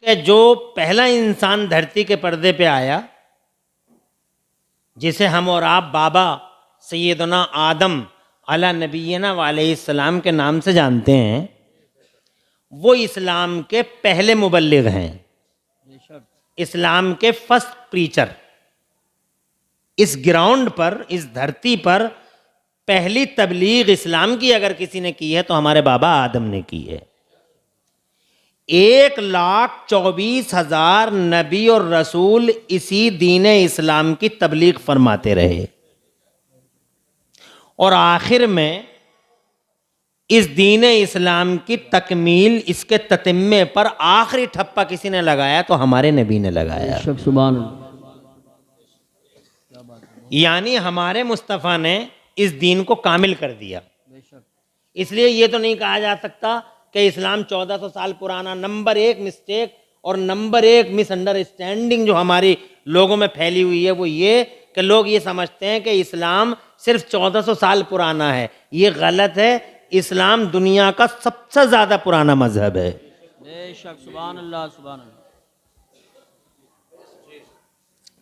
कि जो पहला इंसान धरती के पर्दे पे आया, जिसे हम और आप बाबा सैयदना आदम अला नबीना अलैहिस्सलाम के नाम से जानते हैं, वो इस्लाम के पहले मुबल्लिग हैं, इस्लाम के फर्स्ट प्रीचर। इस ग्राउंड पर, इस धरती पर पहली तबलीग इस्लाम की अगर किसी ने की है तो हमारे बाबा आदम ने की है। 1,24,000 नबी और रसूल इसी दीन इस्लाम की तबलीग फरमाते रहे, और आखिर में इस दीन इस्लाम की तकमील, इसके ततिम्मे पर आखिरी ठप्पा किसी ने लगाया तो हमारे नबी ने लगाया। सुभान अल्लाह। यानी हमारे मुस्तफ़ा ने इस दीन को कामिल कर दिया। इसलिए ये तो नहीं कहा जा सकता कि इस्लाम 1400 साल पुराना। नंबर एक मिस्टेक और नंबर एक मिसअंडरस्टैंडिंग जो हमारी लोगों में फैली हुई है वो ये कि लोग ये समझते हैं कि इस्लाम सिर्फ 1400 साल पुराना है। ये गलत है। इस्लाम दुनिया का सबसे ज़्यादा पुराना मजहब है। बेशक, सुभान अल्लाह, सुभान अल्लाह।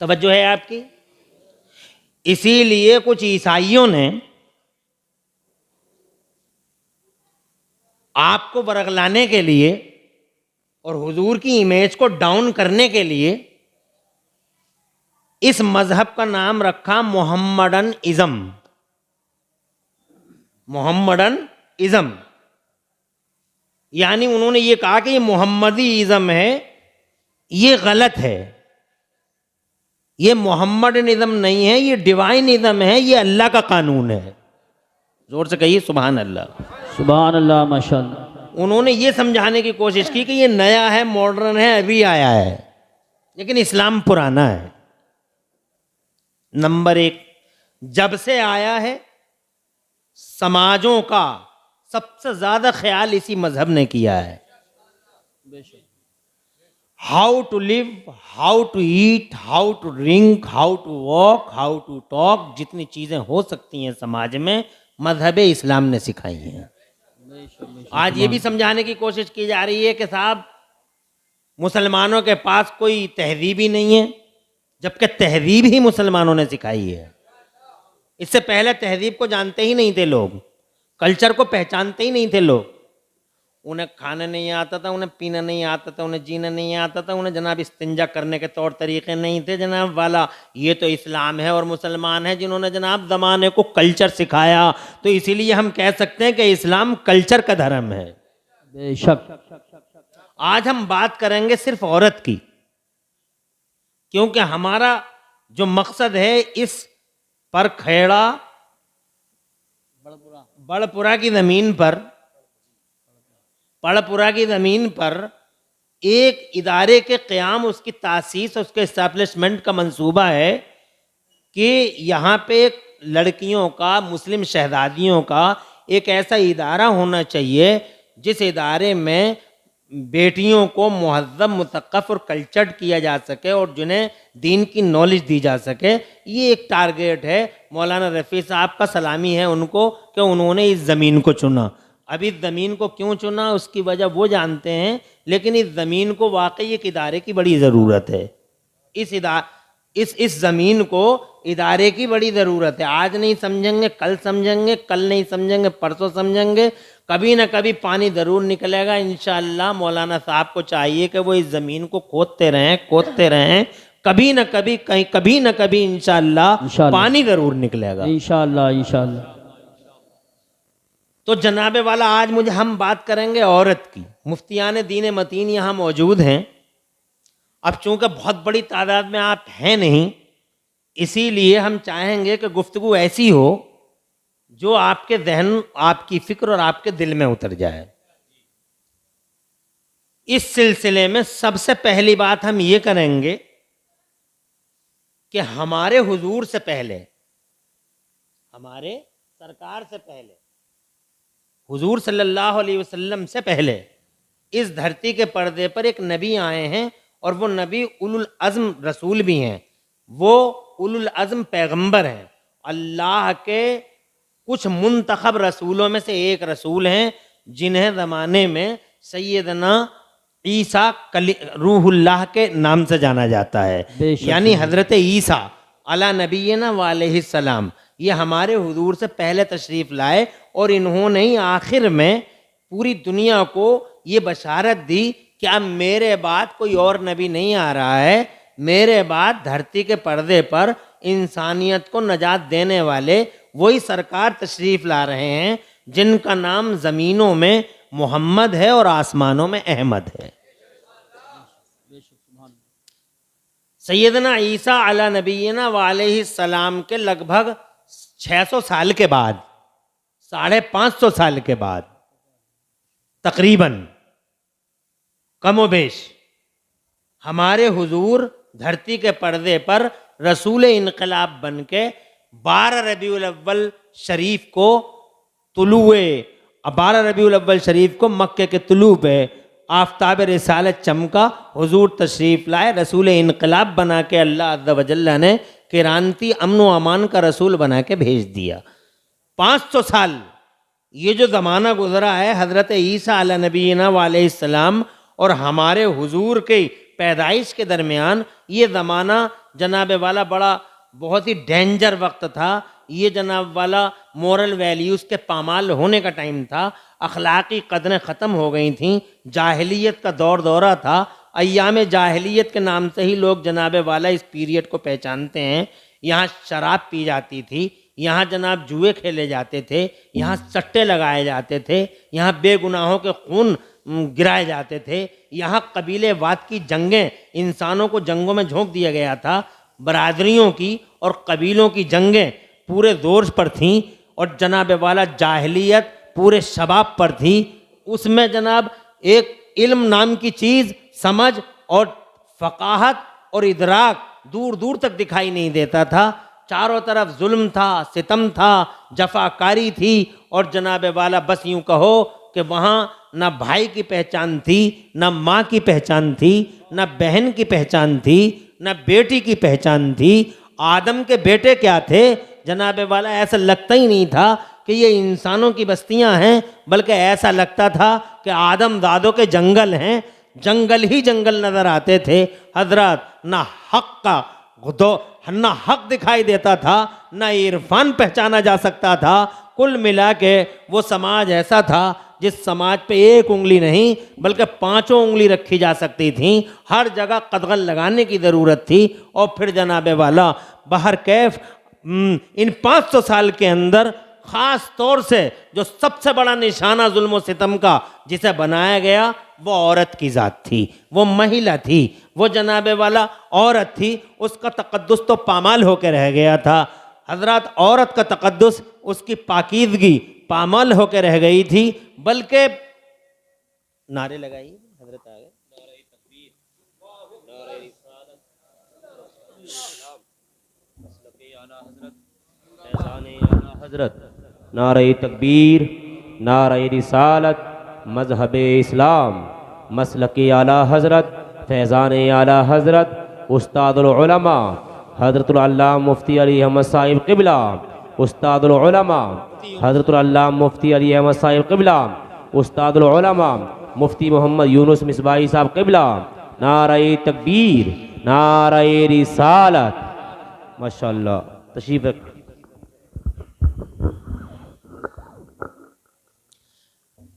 तवज्जो है आपकी। इसीलिए कुछ ईसाइयों ने आपको बरगलाने के लिए और हुजूर की इमेज को डाउन करने के लिए इस मजहब का नाम रखा मोहम्मडन इज़म। मोहम्मडन इज़म यानी उन्होंने ये कहा कि ये मोहम्मदी इज़म है, ये गलत है। ये मोहम्मडन इज़म नहीं है, ये डिवाइन इज़म है, ये अल्लाह का कानून है। जोर से कहिए सुभान अल्लाह, सुभान अल्लाह, माशाअल्लाह। उन्होंने ये समझाने की कोशिश की कि ये नया है, मॉडर्न है, अभी आया है, लेकिन इस्लाम पुराना है। नंबर एक, जब से आया है समाजों का सबसे ज्यादा ख्याल इसी मजहब ने किया है। How to live, how to eat, how to drink, how to walk, how to talk, जितनी चीजें हो सकती हैं समाज में मजहब इस्लाम ने सिखाई हैं। आज ये भी समझाने की कोशिश की जा रही है कि साहब मुसलमानों के पास कोई तहजीब ही नहीं है, जबकि तहजीब ही मुसलमानों ने सिखाई है। इससे पहले तहजीब को जानते ही नहीं थे लोग, कल्चर को पहचानते ही नहीं थे लोग। उन्हें खाना नहीं आता था, उन्हें पीना नहीं आता था, उन्हें जीना नहीं आता था, उन्हें जनाब इस्तिंजा करने के तौर तरीके नहीं थे जनाब वाला। ये तो इस्लाम है और मुसलमान है जिन्होंने जनाब ज़माने को कल्चर सिखाया। तो इसीलिए हम कह सकते हैं कि इस्लाम कल्चर का धर्म है। बेशक। आज हम बात करेंगे सिर्फ औरत की, क्योंकि हमारा जो मकसद है इस पर खेड़ा बड़पुरा की ज़मीन पर, बड़पुरा की ज़मीन पर एक इदारे के क़याम, उसकी तासीस, उसके इस्टेब्लिशमेंट का मंसूबा है कि यहाँ पे लड़कियों का, मुस्लिम शहजादियों का एक ऐसा इदारा होना चाहिए जिस इदारे में बेटियों को मुहज़्ज़ब, मुसक़्क़फ़ और कल्चर्ड किया जा सके और जिन्हें दीन की नॉलेज दी जा सके। ये एक टारगेट है। मौलाना रफ़ी साहब का सलामी है उनको कि उन्होंने इस ज़मीन को चुना। अब इस ज़मीन को क्यों चुना उसकी वजह वो जानते हैं, लेकिन इस ज़मीन को वाकई एक इदारे की बड़ी ज़रूरत है। इस ज़मीन को इदारे की बड़ी ज़रूरत है। आज नहीं समझेंगे कल समझेंगे, कल नहीं समझेंगे परसों समझेंगे, कभी ना कभी पानी ज़रूर निकलेगा इंशाअल्लाह। मौलाना साहब को चाहिए कि वो इस ज़मीन को खोदते रहें, कभी ना कभी, कभी ना कभी इंशाअल्लाह पानी ज़रूर निकलेगा इंशाअल्लाह। तो जनाबे वाला आज हम बात करेंगे औरत की। मुफ्तियान दीन मतीन यहाँ मौजूद हैं। अब चूँकि बहुत बड़ी तादाद में आप हैं नहीं, इसीलिए हम चाहेंगे कि गुफ्तगू ऐसी हो जो आपके जहन, आपकी फिक्र और आपके दिल में उतर जाए। इस सिलसिले में सबसे पहली बात हम ये करेंगे कि हमारे हुजूर से पहले, हमारे सरकार से पहले, हुजूर सल्लल्लाहु अलैहि वसल्लम से पहले इस धरती के पर्दे पर एक नबी आए हैं, और वो नबी उलुल अज़्म रसूल भी हैं। वो उलुल अज़्म पैगंबर हैं। अल्लाह के कुछ मुंतखब रसूलों में से एक रसूल हैं जिन्हें ज़माने में सैयदना ईसा रूहुल्लाह के नाम से जाना जाता है। बेशक। यानी हजरत ईसा अला नबीना वालैहिस्सलाम ये हमारे हुजूर से पहले तशरीफ लाए और इन्होंने ही आखिर में पूरी दुनिया को ये बशारत दी कि अब मेरे बाद कोई और नबी नहीं आ रहा है, मेरे बाद धरती के पर्दे पर इंसानियत को नजात देने वाले वही सरकार तशरीफ ला रहे हैं जिनका नाम ज़मीनों में मोहम्मद है और आसमानों में अहमद है। सैयदना ईसा अला नबीना वालैहिस्सलाम के लगभग 600 साल के बाद, 550 साल के बाद तकरीबन कमोबेश हमारे हुजूर धरती के पर्दे पर रसूल इनकलाब बन के 12 रबीउल अव्वल शरीफ को 12 रबीउल अव्वल शरीफ को मक्के के तुलू पे आफ्ताब रिसालत चमका, हुजूर तशरीफ लाए, रसूल इनकलाब बना के अल्लाह अज़्ज़ व जल्ल ने क्रांति अमन व अमान का रसूल बना के भेज दिया। 500 साल ये जो ज़माना गुजरा है हज़रत ईसा अला नबीना वालैहिस्सलाम और हमारे हुजूर के पैदाइश के दरमियान, ये ज़माना जनाब वाला बड़ा बहुत ही डेंजर वक्त था। ये जनाब वाला मोरल वैल्यूज़ के पामाल होने का टाइम था, अखलाकी कदरें ख़त्म हो गई थीं, जाहिलियत का दौरा था। अय्याम जाहिलियत के नाम से ही लोग जनाब वाला इस पीरियड को पहचानते हैं। यहाँ शराब पी जाती थी, यहाँ जनाब जुए खेले जाते थे, यहाँ सट्टे लगाए जाते थे, यहाँ बेगुनाहों के खून गिराए जाते थे, यहाँ कबीलेवाद की जंगें, इंसानों को जंगों में झोंक दिया गया था, बरादरियों की और कबीलों की जंगें पूरे जोर पर थीं और जनाब वाला जाहिलियत पूरे शबाब पर थी। उसमें जनाब एक इल्म नाम की चीज़, समझ और फ़काहत और इदराक दूर दूर तक दिखाई नहीं देता था। चारों तरफ जुल्म था, सितम था, जफाकारी थी और जनाब वाला बस यूँ कहो कि वहाँ न भाई की पहचान थी, न माँ की पहचान थी, न बहन की पहचान थी, न बेटी की पहचान थी। आदम के बेटे क्या थे जनाब वाला, ऐसा लगता ही नहीं था कि ये इंसानों की बस्तियां हैं, बल्कि ऐसा लगता था कि आदम दादों के जंगल हैं, जंगल ही जंगल नज़र आते थे। हजरत ना हक का ना हक दिखाई देता था, ना इरफान पहचाना जा सकता था। कुल मिला के वो समाज ऐसा था जिस समाज पे एक उंगली नहीं बल्कि 5 उंगली रखी जा सकती थी। हर जगह कदगन लगाने की ज़रूरत थी। और फिर जनाब वाला बाहर कैफ इन 500 साल के अंदर ख़ास तौर से जो सबसे बड़ा निशाना जुल्म सितम का जिसे बनाया गया वो औरत की ज़ात थी, वो महिला थी, वो जनाब वाला औरत थी। उसका तक़द्दुस तो पामाल होकर रह गया था। हजरत औरत का तक़द्दुस, उसकी पाकीज़गी पामाल होकर रह गई थी। बल्कि नारे लगाइए, हजरत आ गए। हजरत नारे तकबीर, नारे रिसालत, मजहब इस्लाम, मसलक आला हजरत, फैज़ान आला हजरत, उस्तादुल उलमा हजरतुल अल्लामा मुफ्ती अली अहमद साहिब क़िबला, उस्तादुल उलमा हजरतुल अल्लामा मुफ्ती अली अहमद साहिब क़िबला, उस्तादुल उलमा मुफ्ती मोहम्मद यूनुस मिसबाही साहब क़िबला। नारे तकबीर, नारे रिसालत। माशाअल्लाह, तशरीफ़ रख।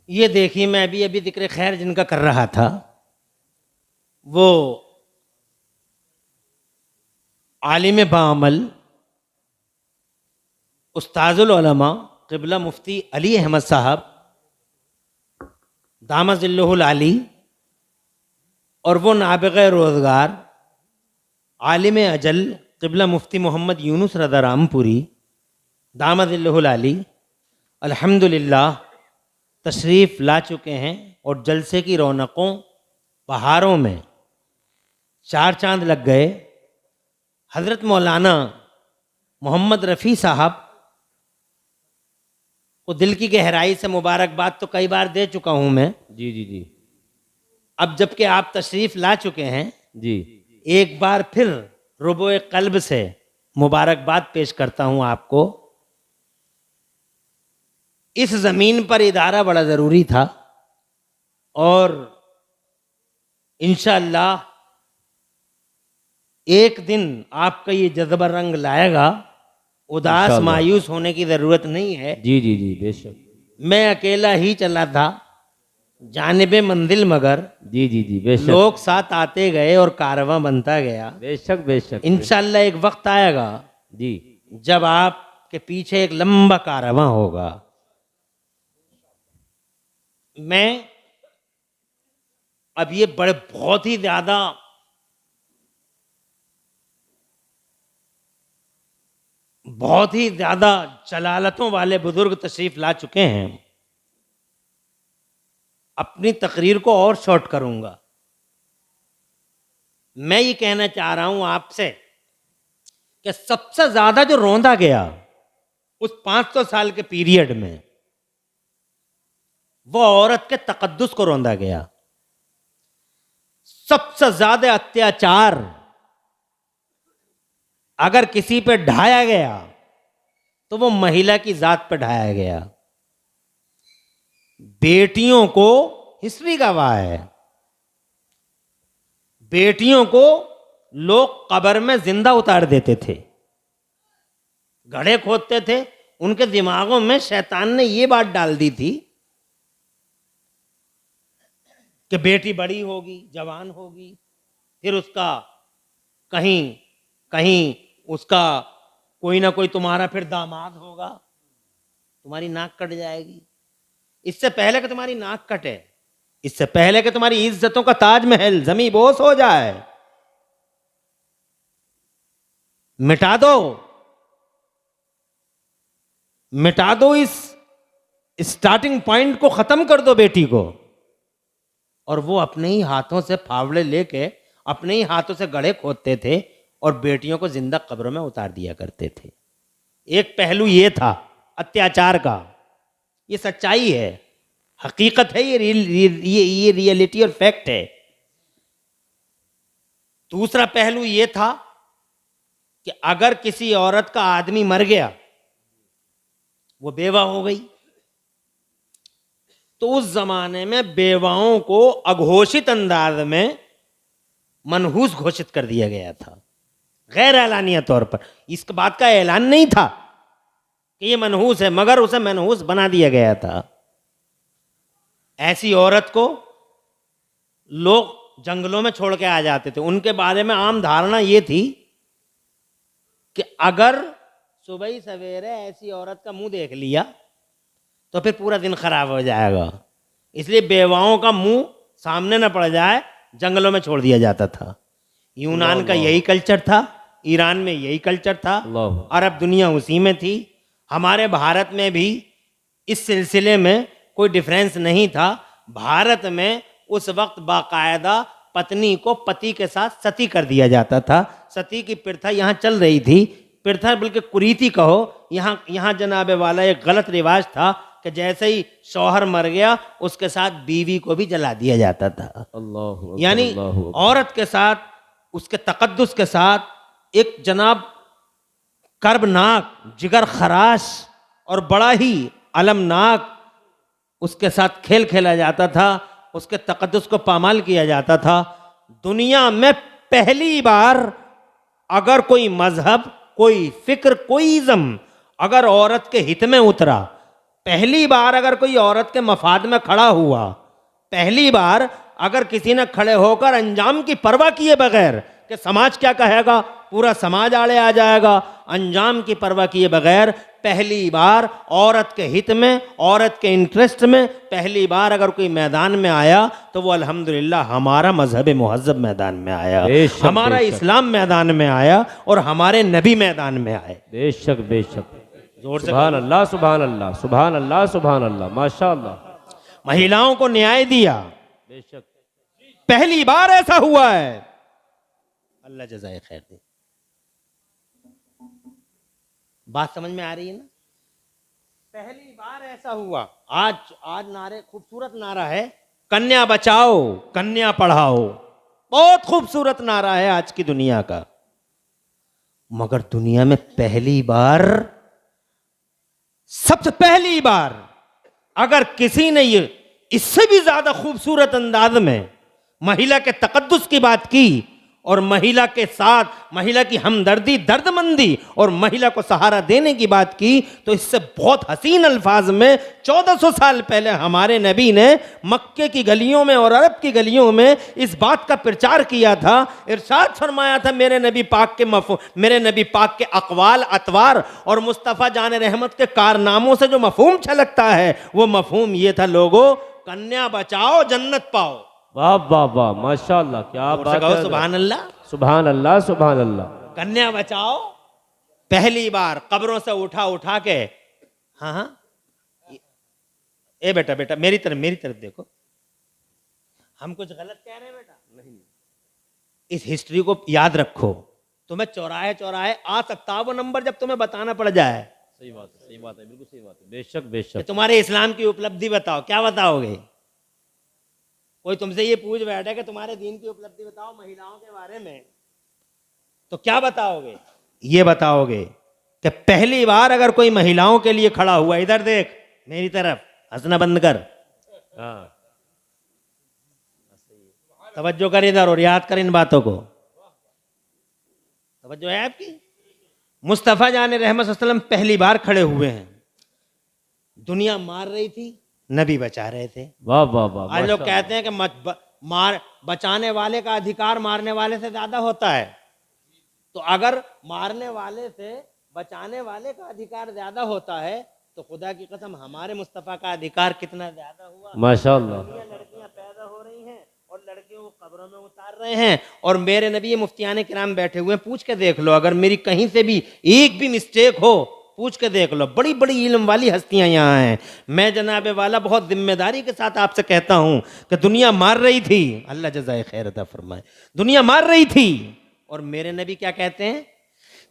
ये देखिए, मैं अभी जिक्र खैर जिनका कर रहा था वो आलिम बाअमल उस्ताजुल उलमा क़िबला मुफ्ती अली अहमद साहब दामद ज़िल्लुहुल आली, और वो नाबिग़ रोज़गार आलिम अजल क़िबला मुफ्ती मोहम्मद यूनुस रज़ा रामपुरी दामद ज़िल्लुहुल आली अल्हम्दुलिल्लाह तशरीफ़ ला चुके हैं। और जलसे की रौनकों बहारों में 4 चांद लग गए। हज़रत मौलाना मोहम्मद रफ़ी साहब को दिल की गहराई से मुबारकबाद तो कई बार दे चुका हूँ मैं। जी जी जी। अब जबकि आप तशरीफ़ ला चुके हैं, जी, एक बार फिर रुबोए क़ल्ब से मुबारकबाद पेश करता हूँ आपको। इस ज़मीन पर इदारा बड़ा ज़रूरी था और इंशाअल्लाह एक दिन आपका ये जज्बा रंग लाएगा। उदास इंशाअल्लाह। मायूस होने की जरूरत नहीं है। जी जी जी बेशक। मैं अकेला ही चला था जानिबे मंजिल, मगर जी जी जी बेशक। लोग साथ आते गए और कारवां बनता गया। बेशक बेशक। इंशाअल्लाह एक वक्त आएगा जी जब आपके पीछे एक लंबा कारवां होगा। मैं अब ये बड़े बहुत ही ज्यादा जलालतों वाले बुजुर्ग तशरीफ ला चुके हैं। अपनी तकरीर को और शॉर्ट करूंगा। मैं ये कहना चाह रहा हूं आपसे कि सबसे ज्यादा जो रौंदा गया उस 500 साल के पीरियड में, वो औरत के तकद्दुस को रौंदा गया। सबसे ज्यादा अत्याचार अगर किसी पे ढाया गया तो वो महिला की जात पे ढाया गया। बेटियों को, हिस्ट्री गवाह है, बेटियों को लोग कब्र में जिंदा उतार देते थे, गड्ढे खोदते थे। उनके दिमागों में शैतान ने ये बात डाल दी थी कि बेटी बड़ी होगी, जवान होगी, फिर उसका कहीं कहीं उसका कोई ना कोई तुम्हारा फिर दामाद होगा, तुम्हारी नाक कट जाएगी। इससे पहले कि तुम्हारी नाक कटे, इससे पहले कि तुम्हारी इज्जतों का ताजमहल जमी बोस हो जाए, मिटा दो इस स्टार्टिंग पॉइंट को, खत्म कर दो बेटी को। और वो अपने ही हाथों से फावड़े लेके अपने ही हाथों से गड्ढे खोदते थे और बेटियों को जिंदा कब्रों में उतार दिया करते थे। एक पहलू ये था अत्याचार का, ये सच्चाई है, हकीकत है, ये रियलिटी और फैक्ट है। दूसरा पहलू ये था कि अगर किसी औरत का आदमी मर गया, वो बेवा हो गई, तो उस जमाने में बेवाओं को अघोषित अंदाज में मनहूस घोषित कर दिया गया था, गैर एलानिया तौर पर। इस बात का ऐलान नहीं था कि ये मनहूस है, मगर उसे मनहूस बना दिया गया था। ऐसी औरत को लोग जंगलों में छोड़ के आ जाते थे। उनके बारे में आम धारणा ये थी कि अगर सुबह ही सवेरे ऐसी औरत का मुंह देख लिया तो फिर पूरा दिन खराब हो जाएगा। इसलिए बेवाओं का मुंह सामने न पड़ जाए, जंगलों में छोड़ दिया जाता था। यूनान का यही कल्चर था, ईरान में यही कल्चर था, अरब दुनिया उसी में थी। हमारे भारत में भी इस सिलसिले में कोई डिफरेंस नहीं था। भारत में उस वक्त बाकायदा पत्नी को पति के साथ सती कर दिया जाता था। सती की प्रथा यहाँ चल रही थी, प्रथा बल्कि कुरीति कहो। यहाँ जनाबे वाला एक गलत रिवाज था कि जैसे ही शौहर मर गया उसके साथ बीवी को भी जला दिया जाता था। अल्लाह, यानी औरत के साथ, उसके तकद्दुस के साथ एक जनाब कर्बनाक, जिगर खराश और बड़ा ही अलमनाक उसके साथ खेल खेला जाता था, उसके तकद्दुस को पामाल किया जाता था। दुनिया में पहली बार अगर कोई मजहब, कोई फिक्र, कोई इज़्म अगर औरत के हित में उतरा, पहली बार अगर कोई औरत के मफाद में खड़ा हुआ, पहली बार अगर किसी ने खड़े होकर अंजाम की परवाह किए बगैर कि समाज क्या कहेगा, पूरा समाज आड़े आ जाएगा, अंजाम की परवाह किए बगैर पहली बार औरत के हित में, औरत के इंटरेस्ट में पहली बार अगर कोई मैदान में आया तो वो अल्हम्दुलिल्लाह हमारा मजहब मुहज्जब मैदान में आया, हमारा इस्लाम मैदान में आया और हमारे नबी मैदान में आए। बेशक बेशक, जोर से सुभान अल्लाह, सुभान अल्लाह, सुभान अल्लाह, सुभान अल्लाह, माशाअल्लाह। महिलाओं को न्याय दिया, बेशक पहली बार ऐसा हुआ है। अल्लाह जज़ाए खैर दे। बात समझ में आ रही है ना? पहली बार ऐसा हुआ। आज नारे, खूबसूरत नारा है, कन्या बचाओ कन्या पढ़ाओ, बहुत खूबसूरत नारा है आज की दुनिया का। मगर दुनिया में पहली बार, सबसे पहली बार अगर किसी ने ये इससे भी ज्यादा खूबसूरत अंदाज में महिला के तकद्दुस की बात की और महिला के साथ महिला की हमदर्दी दर्दमंदी और महिला को सहारा देने की बात की, तो इससे बहुत हसीन अल्फाज में 1400 साल पहले हमारे नबी ने मक्के की गलियों में और अरब की गलियों में इस बात का प्रचार किया था। इरशाद फरमाया था मेरे नबी पाक के अक़वाल अतवार और मुस्तफ़ा जान रहमत के कारनामों से जो मफहूम छलकता है वो मफहूम ये था, लोगों कन्या बचाओ जन्नत पाओ। वाह वाह वाह, माशाअल्लाह, क्या बात है। सुभान अल्लाह, सुभान अल्लाह, सुभान अल्लाह। कन्या बचाओ पहली बार कब्रों से उठा के, हाँ हाँ, ए बेटा बेटा मेरी तरफ देखो, हम कुछ गलत कह रहे हैं बेटा? नहीं, इस हिस्ट्री को याद रखो। तुम्हें चौराहे आ सकता है वो नंबर जब तुम्हें बताना पड़ जाए। सही बात है, बिल्कुल सही बात है, बेशक बेशक। तुम्हारे इस्लाम की उपलब्धि बताओ, क्या बताओगे? कोई तुमसे ये पूछ बैठे कि तुम्हारे दीन की उपलब्धि बताओ महिलाओं के बारे में, तो क्या बताओगे? ये बताओगे कि पहली बार अगर कोई महिलाओं के लिए खड़ा हुआ, इधर देख मेरी तरफ, हंसना बंद कर, हाँ, तवज्जो कर इधर और याद कर इन बातों को। तवज्जो है आपकी? मुस्तफ़ा जान रहमत सल्लम पहली बार खड़े हुए हैं। दुनिया मार रही थी, नबी बचा रहे थे। वाह वाह वाह। आज लोग कहते हैं कि बचाने वाले का अधिकार मारने वाले से ज्यादा होता है। तो अगर मारने वाले से बचाने वाले का अधिकार ज्यादा होता है तो खुदा की कसम हमारे मुस्तफ़ा का अधिकार कितना ज्यादा हुआ। माशाअल्लाह। लड़कियां पैदा हो रही हैं और लड़कियों को कब्रों में उतार रहे हैं, और मेरे नबी मुफ्तियाने किराम बैठे हुए हैं। पूछ के देख लो, अगर मेरी कहीं से भी एक भी मिस्टेक हो पूछ के देख लो। बड़ी बड़ी इल्म वाली हस्तियां यहाँ हैं। मैं जनाबे वाला बहुत जिम्मेदारी के साथ आपसे कहता हूँ कि दुनिया मार रही थी, अल्लाह जज़ाए खैर अता फरमाए, दुनिया मार रही थी, और मेरे नबी क्या कहते हैं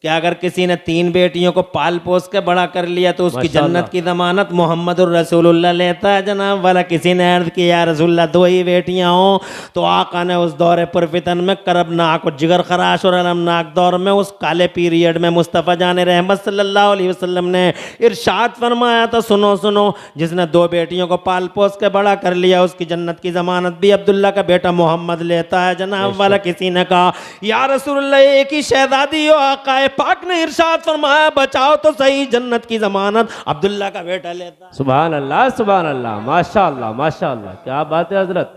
कि अगर किसी ने 3 बेटियों को पाल पोस के बड़ा कर लिया तो उसकी जन्नत की जमानत मोहम्मदुर रसूलुल्लाह लेता है जनाब वाला। किसी ने अर्ज किया या रसूलुल्लाह 2 ही बेटियां हो, तो आका ने उस दौरे पुरफितन में करबनाक और जिगर खराश और अलमनाक दौर में, उस काले पीरियड में मुस्तफ़ा जान रहमत सल्लल्लाहु अलैहि वसल्लम ने इरशाद फरमाया था, सुनो सुनो, जिसने 2 बेटियों को पाल पोस के बड़ा कर लिया उसकी जन्नत की जमानत भी अब्दुल्ला का बेटा मोहम्मद लेता है जनाब वाला। किसी ने कहा या रसूलुल्लाह एक ही शहजादी हो, आका पाक ने इरशाद फरमाया बचाओ तो सही, जन्नत की जमानत अब्दुल्ला का बेटा लेता। सुभान अल्लाह, माशाअल्लाह माशाअल्लाह, क्या बात है हजरत,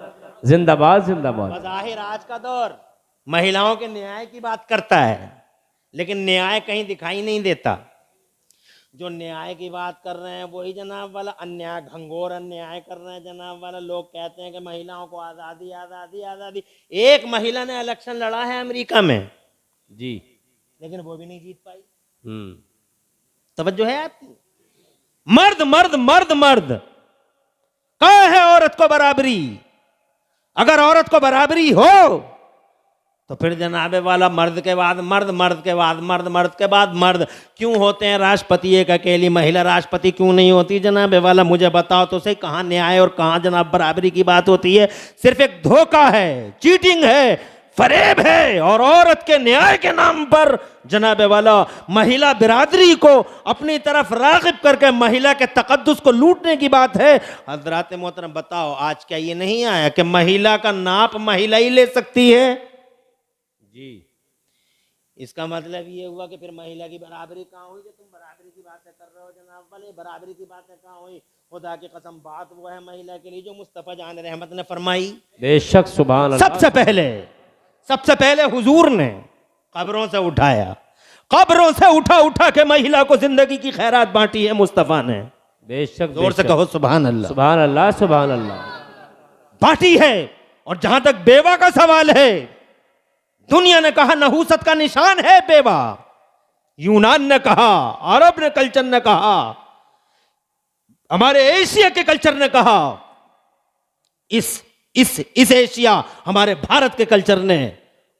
जिंदाबाद जिंदाबाद। बज़ाहिर आज का दौर महिलाओं के न्याय की बात करता है, लेकिन न्याय कहीं दिखाई नहीं देता। जो न्याय की बात कर रहे हैं वही जनाब वाला अन्याय, घंघोर अन्याय कर रहे हैं जनाब वाला। लोग कहते हैं कि महिलाओं को आज़ादी आज़ादी आज़ादी। एक महिला ने इलेक्शन लड़ा है अमेरिका में जी, लेकिन वो भी नहीं जीत पाई। तवज्जो है आपकी? मर्द मर्द मर्द मर्द कहाँ है औरत को बराबरी? अगर औरत को बराबरी हो तो फिर जनाबे वाला मर्द के बाद मर्द, मर्द के बाद मर्द, मर्द के बाद मर्द क्यों होते हैं राष्ट्रपति? एक अकेली महिला राष्ट्रपति क्यों नहीं होती जनाबे वाला? मुझे बताओ तो सही, कहाँ न्याय और कहाँ जनाब बराबरी की बात होती है? सिर्फ एक धोखा है, चीटिंग है, फरेब है, और औरत के न्याय के नाम पर जनाबे वाला महिला बिरादरी को अपनी तरफ राग़िब करके महिला के तकद्दुस को लूटने की बात है। हज़रात मोहतरम बताओ, आज क्या ये नहीं आया कि महिला का नाप महिला ही ले सकती है? जी, इसका मतलब ये हुआ कि फिर महिला की बराबरी कहाँ हुई? जो तुम बराबरी की बातें कर रहे हो जनाब वाले, बराबरी की बातें कहाँ हुई? खुदा की कसम बात वो है महिला के लिए जो मुस्तफ़ा जान रहमत ने फरमाई। बेशक सुभान अल्लाह। सबसे पहले हुजूर ने कब्रों से उठाया, कब्रों से उठा के महिला को जिंदगी की खैरात बांटी है मुस्तफ़ा ने। बेशक, जोर से कहो सुभान अल्लाह, सुभान अल्लाह, सुभान अल्लाह। बांटी है। और जहां तक बेवा का सवाल है, दुनिया ने कहा नहूसत का निशान है बेवा, यूनान ने कहा, अरब ने कल्चर ने कहा, हमारे एशिया के कल्चर ने कहा, इस एशिया हमारे भारत के कल्चर ने,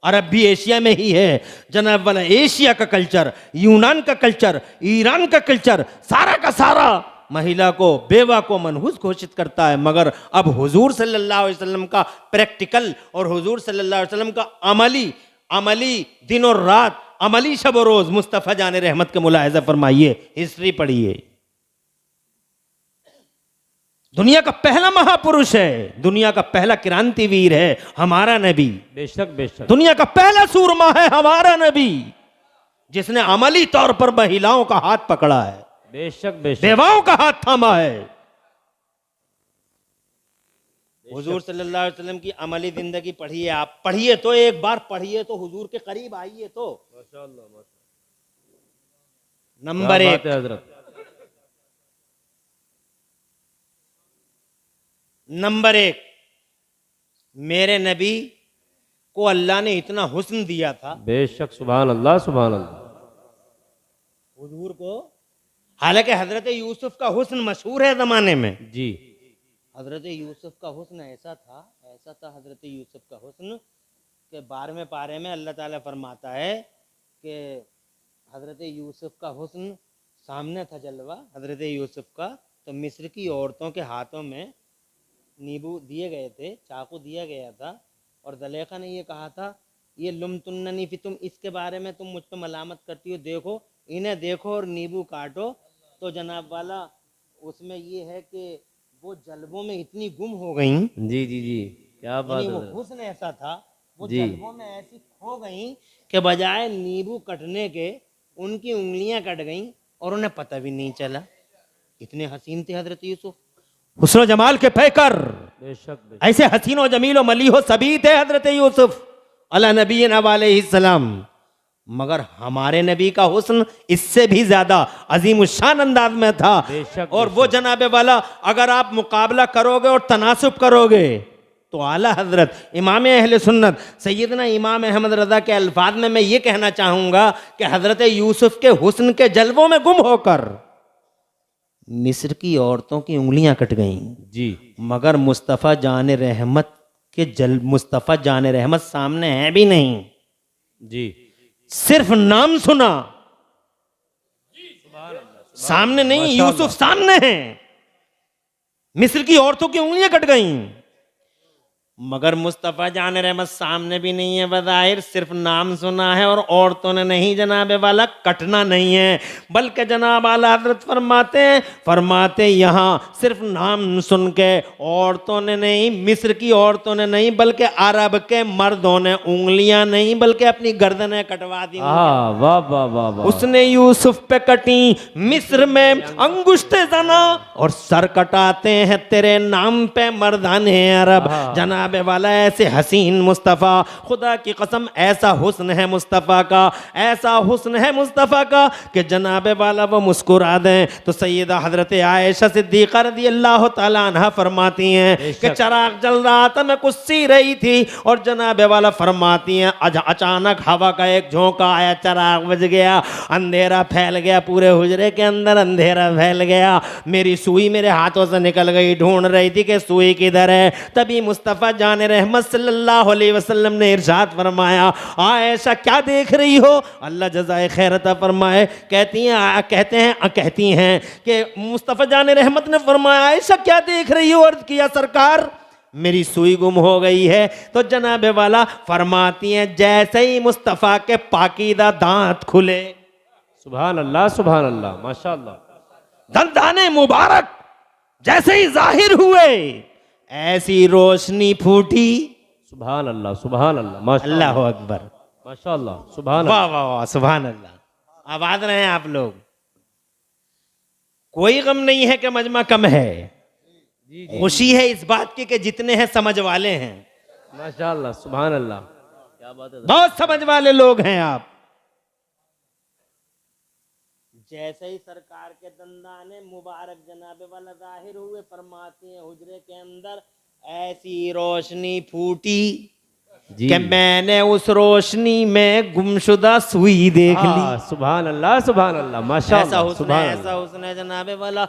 अरब भी एशिया में ही है जनाब वाला, एशिया का कल्चर, यूनान का कल्चर, ईरान का कल्चर, सारा का सारा महिला को, बेवा को मनहूस घोषित करता है। मगर अब हुजूर सल्लल्लाहु अलैहि वसल्लम का प्रैक्टिकल और हुजूर सल्लल्लाहु अलैहि वसल्लम का अमली दिन और रात, अमली शब और रोज मुस्तफ़ा जान रहमत के मुलाहिज़ा फरमाइए, हिस्ट्री पढ़िए। दुनिया का पहला महापुरुष है, दुनिया का पहला क्रांतिवीर है हमारा नबी। बेशक बेशक। दुनिया का पहला सूरमा है हमारा नबी, जिसने अमली तौर पर महिलाओं का हाथ पकड़ा है, बेशक बेशक। बेवाओं का हाथ थामा है। हुजूर सल्लल्लाहु अलैहि वसल्लम की अमली जिंदगी पढ़िए, आप पढ़िए तो, एक बार पढ़िए तो, हुजूर के करीब आइए तो। नंबर क्या एक, बात है हजरत। नंबर एक, मेरे नबी को अल्लाह ने इतना हुस्न दिया था, बेशक सुभान अल्लाह सुभान अल्लाह। हुजूर को, हालांकि हजरत यूसुफ का हुस्न मशहूर है जमाने में। जी। हजरत यूसुफ का हुस्न ऐसा था हजरत यूसुफ का हुस्न के 12वें पारे में अल्लाह ताला फरमाता है कि हजरत यूसुफ का हुस्न, सामने था जलवा हजरत यूसुफ का, तो मिस्र की औरतों के हाथों में नींबू दिए गए थे, चाकू दिया गया था, और जलेखा ने ये कहा था, ये लुम तुन्ननी फिर तुम इसके बारे में तुम मुझ पर मलामत करती हो, देखो इन्हें देखो और नींबू काटो। तो जनाब वाला उसमें ये है कि वो जलवों में इतनी गुम हो गई, जी जी जी, क्या बात यानी है वो हजरत। हुस्न ऐसा था, वो जी। जलवों में ऐसी खो गई कि बजाय नींबू कटने के उनकी उंगलियां कट गईं और उन्हें पता भी नहीं चला। इतने हसीन थे हजरत यूसुफ, हुस्न जमाल के पैकर, बेशक बेशक। ऐसे हसीन व जमील व मलीहो सभी थे हजरत यूसुफ अला नबी अलैहिस्सलाम। मगर हमारे नबी का हुस्न इससे भी ज्यादा अजीम शान अंदाज में था। बेशक, और वो जनाबे वाला, अगर आप मुकाबला करोगे और तनासुब करोगे तो आला हजरत इमाम अहले सुन्नत सैयदना इमाम अहमद रजा के अल्फाज में मैं ये कहना चाहूंगा कि हजरत यूसुफ के हुस्न के जलवों में गुम होकर मिस्र की औरतों की उंगलियां कट गईं, जी। मगर मुस्तफ़ा जान रहमत के मुस्तफ़ा जान रहमत सामने है भी नहीं, जी। सिर्फ नाम सुना, सामने नहीं। माशाअल्लाह। यूसुफ सामने हैं, मिस्र की औरतों की उंगलियां कट गईं, मगर मुस्तफ़ा जान रहमत सामने भी नहीं है, बज़ाहिर सिर्फ नाम सुना है और औरतों ने नहीं जनाबे वाला कटना नहीं है। बल्कि जनाब आला हजरत फरमाते यहाँ सिर्फ नाम सुन के औरतों ने नहीं, मिस्र की औरतों ने नहीं, बल्कि अरब के मर्दों ने उंगलियां नहीं बल्कि अपनी गर्दनें कटवा दी। वाह वाह वाह वाह वाह। उसने यूसुफ पे कटी, मिस्र में अंगुश्ते जना और सर कटाते हैं तेरे नाम पे मर्दाने अरब। जनाबे वाला ऐसे हसीन मुस्तफ़ा, खुदा की कसम ऐसा हुस्न है मुस्तफ़ा का, ऐसा हुस्न है मुस्तफ़ा का कि जनाबे वाला वो मुस्कुरा दें तो सैयदा हजरत आयशा सिद्दीक़ा रज़ी अल्लाह तआला अन्हा फरमाती हैं कि चराग जल रहा था, मैं कुछ सी रही थी और जनाबे वाला फरमाती हैं अचानक हवा का एक झोंका आया, चराग बज गया, अंधेरा फैल गया, पूरे हुजरे के अंदर अंधेरा फैल गया, मेरी सुई मेरे हाथों से निकल गई, ढूंढ रही थी कि सुई किधर है। तभी मुस्तफ़ा जान रहमत सल्लल्लाहु अलैहि वसल्लम ने इरशाद फरमाया, आयशा क्या देख रही हो, अल्लाह जज़ाए खैर अता फरमाए। कहती हैं कि मुस्तफ़ा जान रहमत ने फरमाया, आयशा क्या देख रही हो? अर्ज़ किया सरकार मेरी सुई गुम हो गई है। तो जनाबे वाला फरमाती हैं जैसे ही मुस्तफ़ा के पाकीदा दांत खुले, सुभान अल्लाह माशाअल्लाह, दंदाने मुबारक जैसे ही जाहिर हुए ऐसी रोशनी फूटी। सुभान अल्लाह माशाअल्लाह, अल्लाह अकबर, माशाअल्लाह, सुभान वाह वाह वाह, सुभान अल्लाह। आबाद रहे हैं आप लोग। कोई गम नहीं है कि मजमा कम है, खुशी है इस बात की कि जितने हैं समझ वाले हैं, माशाअल्लाह, सुभान अल्लाह, क्या बात है। बहुत समझ वाले लोग हैं आप। जैसे ही सरकार के दंदाने मुबारक जनाबे वाला जाहिर हुए, फरमाते हैं हुजरे के अंदर ऐसी रोशनी फूटी जी। कि मैंने उस रोशनी में गुमशुदा सुई देख ली। सुभान अल्लाह माशाअल्लाह, सुभान ऐसा हुस्न है जनाबे वाला।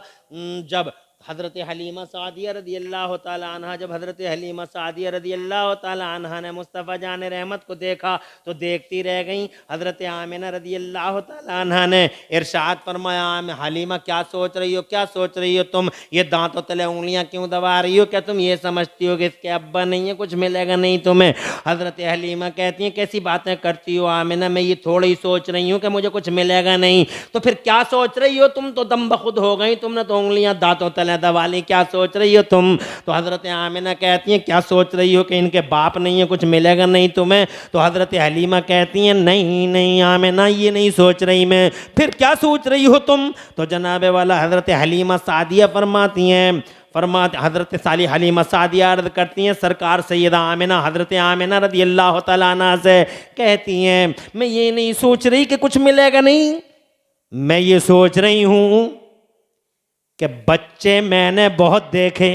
जब हज़रत हलीमा सादिया रज़ी अल्लाह ताला अन्हा, जब हज़रत हलीमा सादिया रज़ी अल्लाह ताला अन्हा ने मुस्तफ़ा जान रहमत को देखा तो देखती रह गईं। हज़रत आमिना रज़ी अल्लाह ताला अन्हा ने इरशाद फरमाया, हलीमा क्या सोच रही हो, क्या सोच रही हो तुम, ये दांतों तले उंगलियां क्यों दबा रही हो, क्या तुम ये समझती हो कि इसके अब्बा नहीं है, कुछ मिलेगा नहीं तुम्हें? हज़रत हलीमा कहती हैं कैसी बातें करती हो आमिना, मैं ये थोड़ी सोच रही हूँ कि मुझे कुछ मिलेगा नहीं। तो फिर क्या सोच रही हो तुम? तो दम बखुद हो गई, तुमने तो उंगलियां दांतों तले अलहदा वाली क्या सोच रही हो तुम? तो हज़रत आमिना कहती हैं क्या सोच रही हो कि इनके बाप नहीं है, कुछ मिलेगा नहीं तुम्हें? तो हज़रत हलीमा कहती हैं नहीं नहीं आमिना, ये नहीं सोच रही मैं। फिर क्या सोच रही हो तुम? तो जनाब वाला हज़रत हलीमा सादिया फरमाती हैं, हज़रत साली हलीमा सादिया अर्ज़ करती हैं सरकार सैयदा आमिना, हज़रत आमिना रज़ी अल्लाह तआला अन्हा से कहती हैं मैं ये नहीं सोच रही कि कुछ मिलेगा नहीं, मैं ये सोच रही हूँ कि बच्चे मैंने बहुत देखे।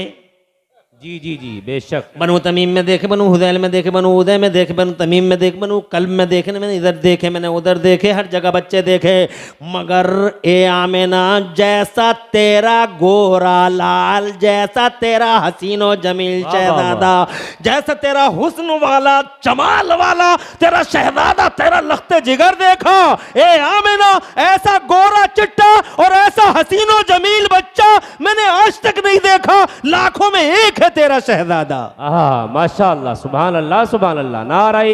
जी जी जी बेशक। बनु तमीम में देखे, बनु हुदैल में देखे, बनु उदय में देखे, बनु तमीम में देखे, बनु कल्ब में देखे, मैंने इधर देखे, मैंने उधर देखे, हर जगह बच्चे देखे, मगर ए आमिना जैसा तेरा गोरा लाल, जैसा तेरा हसीनो जमील शहजादा, जैसा तेरा हुस्न वाला जमाल वाला तेरा शहजादा, तेरा लख्ते जिगर देखा ए आमिना, ऐसा गोरा चिट्टा और ऐसा हसीनो जमील बच्चा मैंने आज तक नहीं देखा, लाखों में एक है तेरा शहजादा। माशाअल्लाह, सुभान अल्लाह, नारा